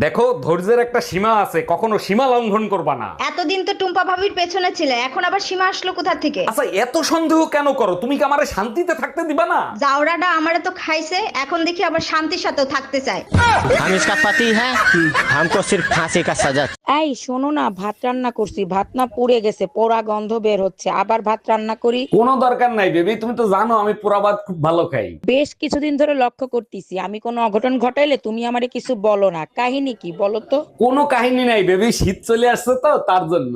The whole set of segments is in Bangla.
দেখো, ধৈর্যের একটা সীমা আছে, কখনো সীমা লঙ্ঘন করবা না। এতদিন তো টুম্পা ভাবির পেছনে ছিলে, এখন আবার সীমা আসলো কোথা থেকে? আচ্ছা, এত সন্দেহ কেন করো? তুমি কি আমারে শান্তিতে থাকতে দিবা না? জাউরাটা আমারে তো খাইছে, এখন দেখি আবার শান্তির সাথেও থাকতে চায়। हम इसका पति है, हमको सिर्फ फांसी का सजा। এই শোনো না, ভাত রান্না করছি, ভাত না পুড়ে গেছে, পোড়া গন্ধ বের হচ্ছে, আবার ভাত রান্না করি? কোনো দরকার নাই বেবি, তুমি তো জানো আমি পোড়া ভাত খুব ভালো খাই। বেশ কিছুদিন ধরে লক্ষ্য করতেছি, আমি কোনো অঘটন ঘটাইলে তুমি আমারে কিছু বলো না। কাহিনী কি বলো তো? কোনো কাহিনী নাই বেবি, শীত চলে আসছে তো তার জন্য।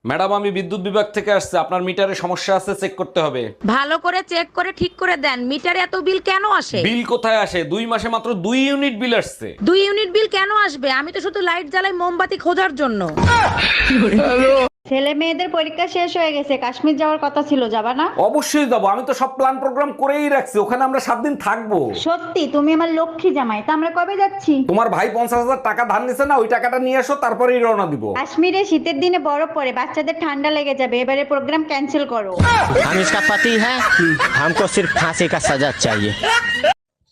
ম্যাডাম, আমি বিদ্যুৎ বিভাগ থেকে আসছে, আপনার মিটারে সমস্যা আছে, চেক করতে হবে। ভালো করে চেক করে ঠিক করে দেন। মিটারে এত বিল কেন আসে? বিল কোথায় আসে? 2 মাসে মাত্র 2 ইউনিট বিল আসছে। 2 ইউনিট বিল কেন আসবে? আমি তো শুধু লাইট জ্বালাই মোমবাতি খোঁজার জন্য। ছেলে মেয়েদের পরীক্ষা শেষ হয়ে গেছে, কাশ্মীর যাওয়ার কথা ছিল, যাবা না? অবশ্যই যাবো, আমি তো সব প্ল্যান প্রোগ্রাম করেই রাখছি, ওখানে আমরা 7 দিন থাকবো। সত্যি? তুমি আমার লক্ষ্মী জামাই, তা আমরা কবে যাচ্ছি? তোমার ভাই 50,000 টাকা ধার নিছে না, ওই টাকাটা নিয়ে আসো, তারপরেই রওনা দিব। কাশ্মীরে শীতের দিনে বরফ পড়ে, বাচ্চাদের ঠান্ডা লেগে যাবে, এবারে প্রোগ্রাম ক্যান্সেল করো। हम इसका पति है, हमको सिर्फ फांसी का सजा चाहिए।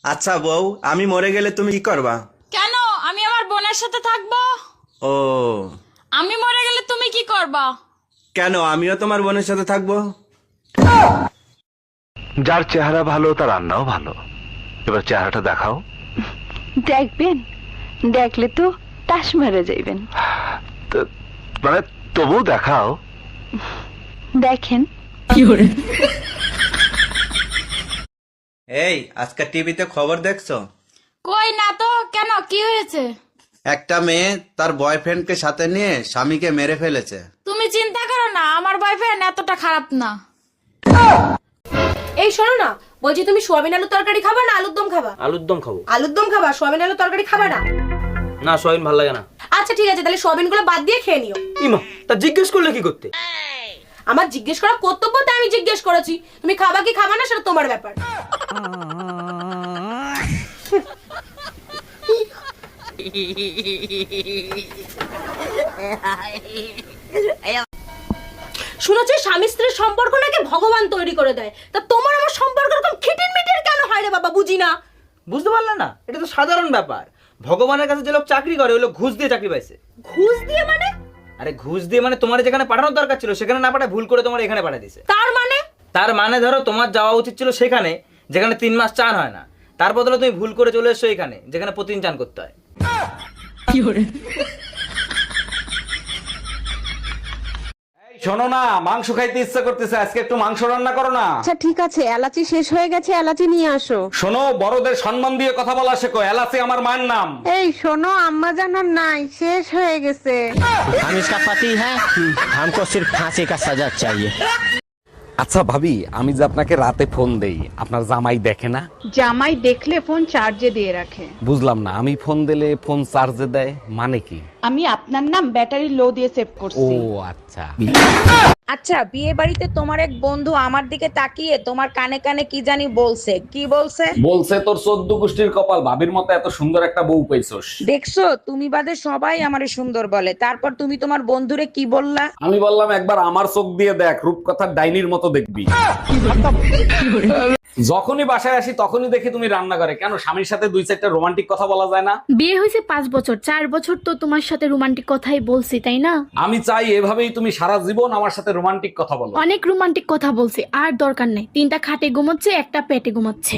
আচ্ছা বউ, আমি মরে গেলে তুমি কি করবা? কেন? আমি আমার বোনের সাথে থাকবো। ও, আমি মরে গেলে তুমি কি করবা? কেন আমিও তোমার বোনের সাথে থাকবো? যার চেহারা ভালো তার রান্নাও ভালো। এবার চেহারাটা দেখাও। দেখবেন, দেখলে তো টাস মেরে যাইবেন। মানে তবু দেখাও। দেখেন। এই আজকে টিভিতে খবর দেখছো? কই না তো, কেন কি হয়েছে? একটা মেয়ে তার বয়ফ্রেন্ডকে সাথে নিয়ে স্বামীকে মেরে ফেলেছে। তুমি চিন্তা করো না, আমার বয়ফ্রেন্ড এতটা খারাপ না। এই শোনো না, বলছি তুমি সোয়াবিন আলুর তরকারি খাবা না আলুর দম খাবা? আলুর দম খাবো। আলুর দম খাবা, সোয়াবিন আলুর তরকারি খাবা না? না, সয়াবিন ভালো লাগে না। আচ্ছা ঠিক আছে, তাহলে সোয়াবিন গুলো বাদ দিয়ে খেয়ে নিও। ইমা, তা জিজ্ঞেস করলে কি করতে? আমার জিজ্ঞেস করা কর্তব্য, তাই আমি জিজ্ঞেস করেছি। তুমি খাবা কি খাবা না সেটা তোমার ব্যাপার। শুনেছি স্বামী স্ত্রীর সম্পর্ক নাকি ভগবান তৈরি করে দেয়, তা তোমার আমার সম্পর্ক এরকম খিটির মিটির কেন হয় রে বাবা, বুঝি না। বুঝতে পারলে না? এটা তো সাধারণ ব্যাপার। ভগবানের কাছে যে লোক চাকরি করে, ওই লোক ঘুষ দিয়ে চাকরি পাইছে। ঘুষ দিয়ে মানে? আরে ঘুষ দিয়ে মানে তোমার যেখানে পাঠানোর দরকার ছিল সেখানে না পাঠায় ভুল করে তোমার এখানে পাঠিয়ে দিছে। তার মানে? তার মানে ধরো তোমার যাওয়া উচিত ছিল সেখানে যেখানে 3 মাস চান হয় না, তার বদলে তুমি ভুল করে চলে এসছো এখানে যেখানে প্রতিদিন চান করতে হয়। এই শোনো না, মাংস খাইতে ইচ্ছা করতেছে, আজকে একটু মাংস রান্না করো না। আচ্ছা ঠিক আছে, এলাচি শেষ হয়ে গেছে, এলাচি নিয়ে আসো। শোনো, বড়দের সম্মান দিয়ে কথা বলা শেখো, এলাচি আমার মায়ের নাম। এই শোনো, আম্মা জানার নাই, শেষ হয়ে গেছে। हम इसका पति है, हमको सिर्फ फांसी का सजा चाहिए। আচ্ছা ভাবি, আমি যে আপনাকে রাতে ফোন দেই, আপনার জামাই দেখে না? জামাই দেখলে ফোন চার্জে দিয়ে রাখে। বুঝলাম না, আমি ফোন দিলে ফোন চার্জে দেয় মানে কি? আমি আপনার নাম ব্যাটারি লো দিয়ে সেভ ও করছি। আচ্ছা। আচ্ছা, বিয়ে বাড়িতে তোমার এক বন্ধু আমার দিকে তাকিয়ে তোমার কানে কানে কি জানি বলছে। কি বলছে? বলছে তোর 14 গোষ্ঠীর কপাল, ভাবির মতো এত সুন্দর একটা বউ পাইছস। দেখছো, তুমি বাদে সবাই আমারে সুন্দর বলে, তারপর তুমি তোমার বন্ধুরে কি বললা? আমি বললাম একবার আমার চোখ দিয়ে দেখ, রূপকথার ডাইনির মতো দেখবি। যখনই বাসায় আসি তখনই দেখি তুমি রান্না করে, কেন স্বামীর সাথে 2-4টা রোমান্টিক কথা বলা যায় না? বিয়ে হয়েছে 5 বছর, 4 বছর তো তোমার সাথে রোমান্টিক কথাই বলছি, তাই না? আমি চাই এভাবেই তুমি সারা জীবন আমার সাথে রোমান্টিক কথা বলো। অনেক রোমান্টিক কথা বলছি, আর দরকার নেই। 3টা খাটে ঘুমাচ্ছে, একটা পেটে ঘুমাচ্ছে।